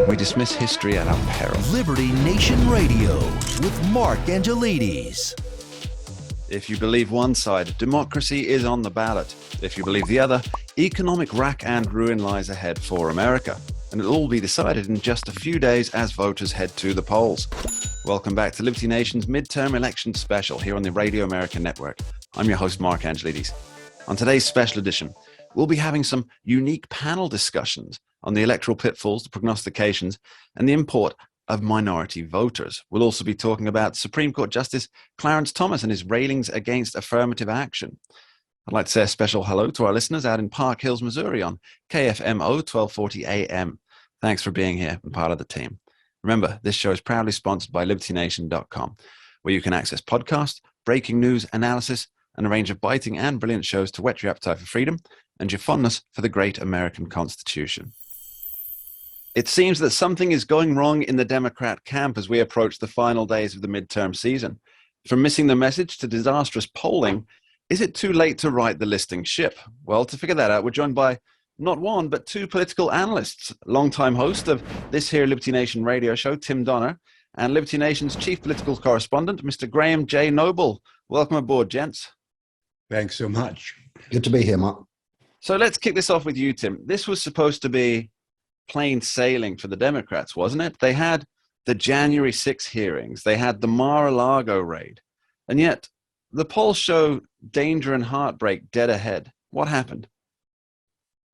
We dismiss history at our peril. Liberty Nation Radio with Mark Angelides. If you believe one side, democracy is on the ballot. If you believe the other, economic rack and ruin lies ahead for America. And it'll all be decided in just a few days as voters head to the polls. Welcome back to Liberty Nation's Midterm Election Special here on the Radio America Network. I'm your host, Mark Angelides. On today's special edition, we'll be having some unique panel discussions on the electoral pitfalls, the prognostications, and the import of minority voters. We'll also be talking about Supreme Court Justice Clarence Thomas and his railings against affirmative action. I'd like to say a special hello to our listeners out in Park Hills, Missouri on KFMO 1240 AM. Thanks for being here and part of the team. Remember, this show is proudly sponsored by LibertyNation.com, where you can access podcasts, breaking news, analysis, and a range of biting and brilliant shows to whet your appetite for freedom and your fondness for the great American Constitution. It seems that something is going wrong in the Democrat camp as we approach the final days of the midterm season. From missing the message to disastrous polling, is it too late to right the listing ship? Well, to figure that out, we're joined by not one, but two political analysts, longtime host of this here Liberty Nation radio show, Tim Donner, and Liberty Nation's chief political correspondent, Mr. Graham J. Noble. Welcome aboard, gents. Thanks so much. Good to be here, Mark. So let's kick this off with you, Tim. This was supposed to be plain sailing for the Democrats, wasn't it? They had the January 6 hearings. They had the Mar-a-Lago raid. And yet the polls show danger and heartbreak dead ahead. What happened?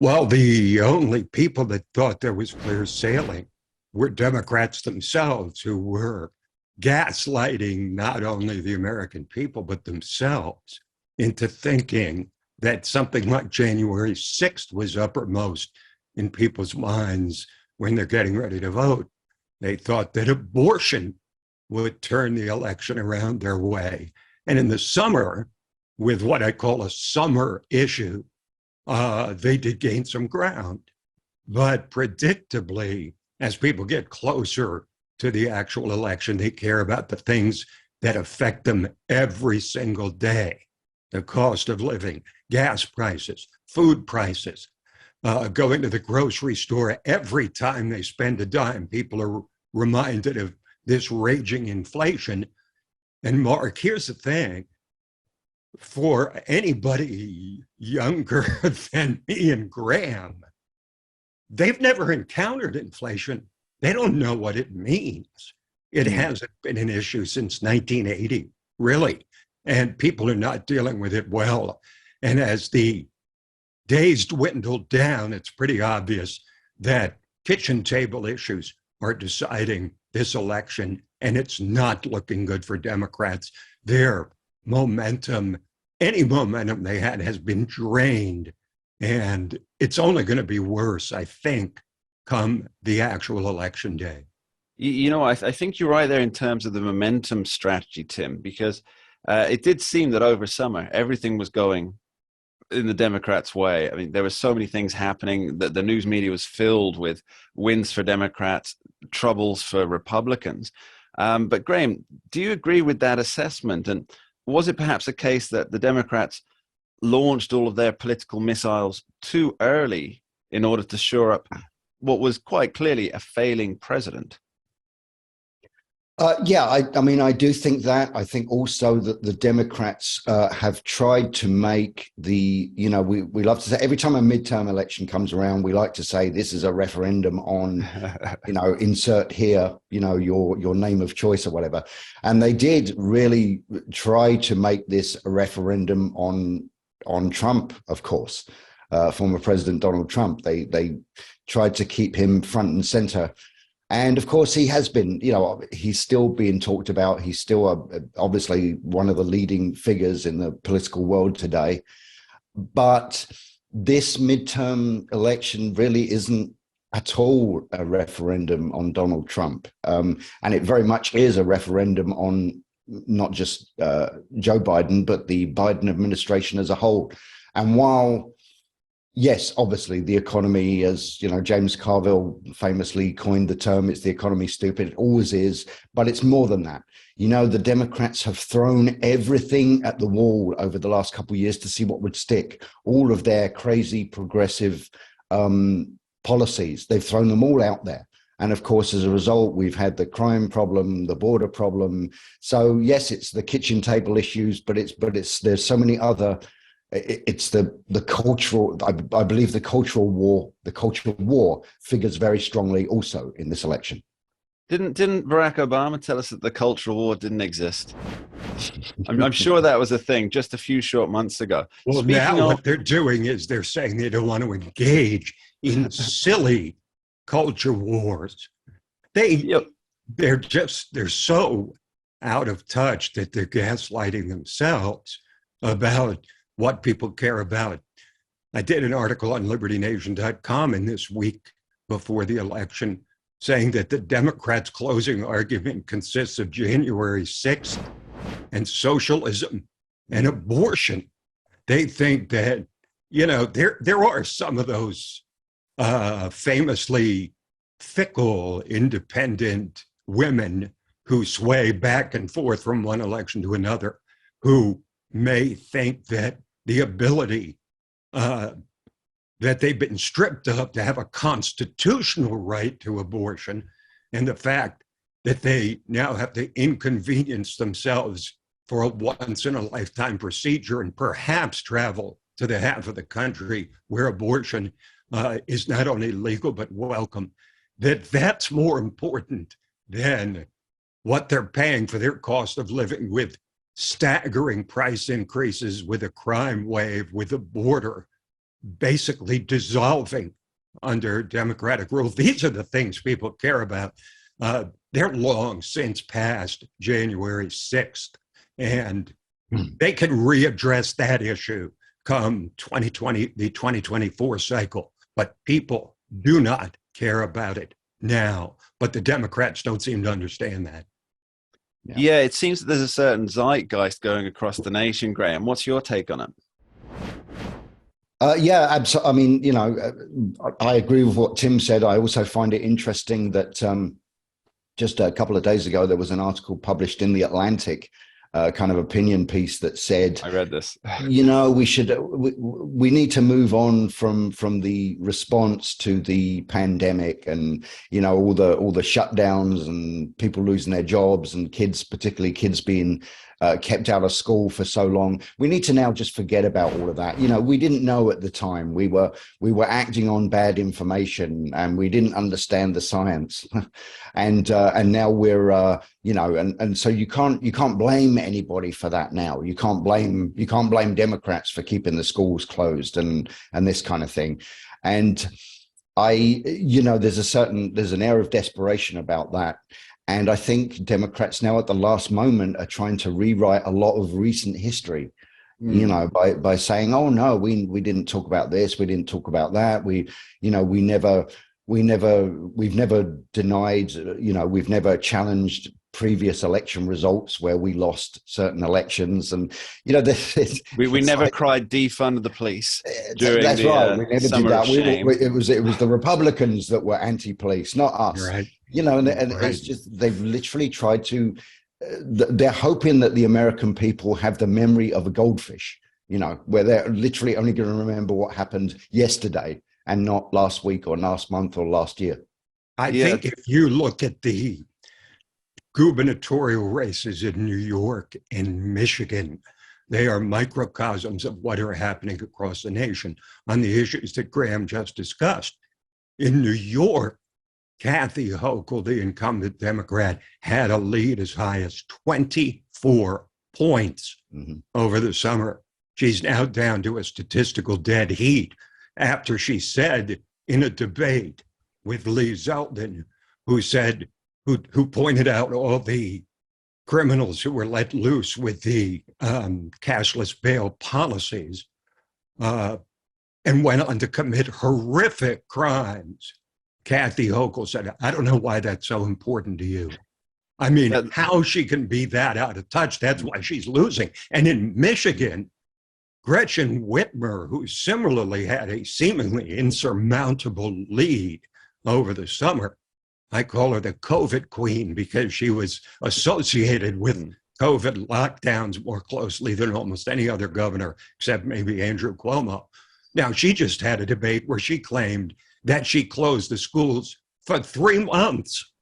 Well, the only people that thought there was clear sailing were Democrats themselves, who were gaslighting not only the American people, but themselves into thinking that something like January 6th was uppermost in people's minds when they're getting ready to vote. They thought that abortion would turn the election around their way. And in the summer, with what I call a summer issue, they did gain some ground. But predictably, as people get closer to the actual election, they care about the things that affect them every single day. The cost of living, gas prices, food prices, going to the grocery store. Every time they spend a dime, people are reminded of this raging inflation. And Mark, here's the thing. For anybody younger than me and Graham, they've never encountered inflation. They don't know what it means. It hasn't been an issue since 1980, really. And people are not dealing with it well. And as the days dwindled down, it's pretty obvious that kitchen table issues are deciding this election, and it's not looking good for Democrats. Their momentum, any momentum they had, has been drained, and it's only going to be worse, I think, come the actual election day. You know, I think you're right there in terms of the momentum strategy, Tim, because it did seem that over summer, everything was going in the Democrats' way. I mean, there were so many things happening that the news media was filled with wins for Democrats, troubles for Republicans. But Graham, do you agree with that assessment? And was it perhaps a case that the Democrats launched all of their political missiles too early in order to shore up what was quite clearly a failing president? I mean, I do think that. I think also that the Democrats have tried to make we love to say every time a midterm election comes around, we like to say this is a referendum on, insert here, your name of choice or whatever. And they did really try to make this a referendum on Trump, of course, former President Donald Trump. They tried to keep him front and center. And of course, he has been, he's still being talked about. He's still obviously one of the leading figures in the political world today. But this midterm election really isn't at all a referendum on Donald Trump. And it very much is a referendum on not just Joe Biden, but the Biden administration as a whole. And while yes, obviously, the economy, as James Carville famously coined the term, it's the economy stupid. It always is, but it's more than that. The Democrats have thrown everything at the wall over the last couple of years to see what would stick. All of their crazy progressive policies, they've thrown them all out there. And of course, as a result, we've had the crime problem, the border problem. So yes, it's the kitchen table issues, but there's so many other. It's the cultural. I believe the cultural war figures very strongly also in this election. Didn't Barack Obama tell us that the cultural war didn't exist? I'm sure that was a thing just a few short months ago. Well, now what they're doing is they're saying they don't want to engage in silly culture wars. They're so out of touch that they're gaslighting themselves about what people care about. I did an article on LibertyNation.com in this week before the election saying that the Democrats' closing argument consists of January 6th and socialism and abortion. They think that, there are some of those famously fickle, independent women who sway back and forth from one election to another, who may think that the ability that they've been stripped of to have a constitutional right to abortion, and the fact that they now have to inconvenience themselves for a once-in-a-lifetime procedure and perhaps travel to the half of the country where abortion is not only legal but welcome, that's more important than what they're paying for their cost of living, with staggering price increases, with a crime wave, with a border basically dissolving under Democratic rule. These are the things people care about. They're long since past January 6th, and they can readdress that issue come 2020, the 2024 cycle. But people do not care about it now. But the Democrats don't seem to understand that. Yeah, it seems that there's a certain zeitgeist going across the nation, Graham. What's your take on it? Yeah, absolutely. I mean, I agree with what Tim said. I also find it interesting that just a couple of days ago, there was an article published in The Atlantic, kind of opinion piece that said, I read this. we need to move on from the response to the pandemic, and all the shutdowns and people losing their jobs, and particularly kids being kept out of school for so long. We need to now just forget about all of that. We didn't know at the time. We were acting on bad information, and we didn't understand the science. and now we're and so you can't blame anybody for that now. You can't blame Democrats for keeping the schools closed and this kind of thing. And there's an air of desperation about that. And I think Democrats now at the last moment are trying to rewrite a lot of recent history, by saying, oh no, we didn't talk about this, we didn't talk about that, we've never denied, we've never challenged previous election results where we lost certain elections, and we never cried defund the police during that's the right. We never did that. It was the Republicans that were anti-police, not us. Right. And Right. It's just they've literally tried to. They're hoping that the American people have the memory of a goldfish, where they're literally only going to remember what happened yesterday and not last week or last month or last year. I think if you look at the gubernatorial races in New York and Michigan, they are microcosms of what are happening across the nation on the issues that Graham just discussed. In New York, Kathy Hochul, the incumbent Democrat, had a lead as high as 24 points over the summer. She's now down to a statistical dead heat after she said in a debate with Lee Zeldin, who pointed out all the criminals who were let loose with the cashless bail policies, and went on to commit horrific crimes. Kathy Hochul said, I don't know why that's so important to you. I mean, how she can be that out of touch, that's why she's losing. And in Michigan, Gretchen Whitmer, who similarly had a seemingly insurmountable lead over the summer, I call her the COVID queen because she was associated with COVID lockdowns more closely than almost any other governor, except maybe Andrew Cuomo. Now, she just had a debate where she claimed that she closed the schools for 3 months.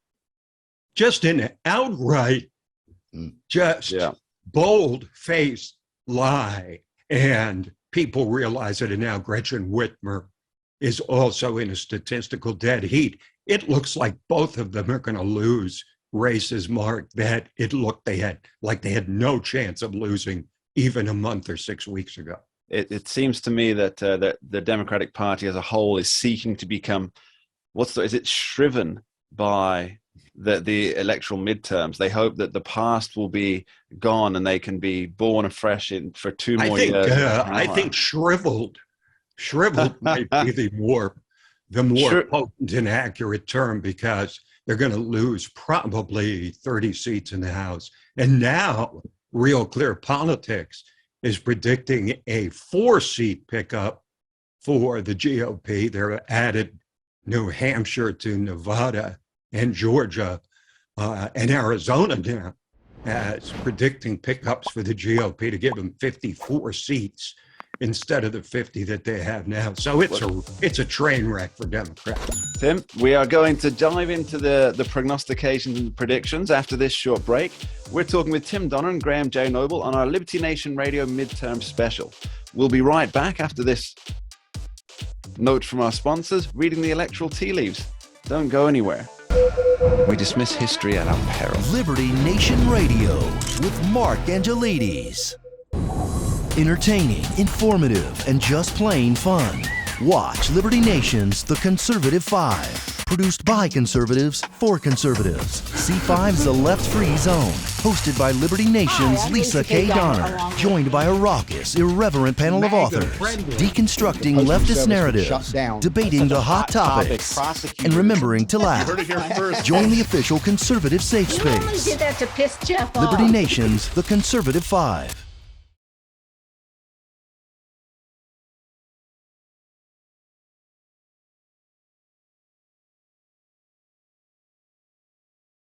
Just an outright, just bold-faced lie. And people realize it, and now Gretchen Whitmer is also in a statistical dead heat. It looks like both of them are going to lose races, Mark, that it looked they had no chance of losing even a month or 6 weeks ago. It seems to me that the Democratic Party as a whole is seeking to become, is it shriven by the electoral midterms? They hope that the past will be gone and they can be born afresh for 2 more years. I think shriveled might be the more potent and accurate term, because they're going to lose probably 30 seats in the House. And now Real Clear Politics is predicting a 4-seat pickup for the GOP. They're added New Hampshire to Nevada and Georgia and Arizona now as predicting pickups for the GOP to give them 54 seats instead of the 50 that they have now. So it's a train wreck for Democrats. Tim, we are going to dive into the prognostications and predictions after this short break. We're talking with Tim Donner and Graham J. Noble on our Liberty Nation Radio Midterm Special. We'll be right back after this note from our sponsors, reading the electoral tea leaves. Don't go anywhere. We dismiss history at our peril. Liberty Nation Radio with Mark Angelides. Entertaining, informative, and just plain fun. Watch Liberty Nation's The Conservative 5. Produced by conservatives for conservatives. C5's The Left Free Zone. Hosted by Liberty Nation's Lisa K. Donner. Joined by a raucous, irreverent panel of authors. Deconstructing leftist narratives. Debating the hot topics. And remembering to laugh. Join the official conservative safe You only space. did that to piss Jeff off. Liberty Nation's The Conservative 5.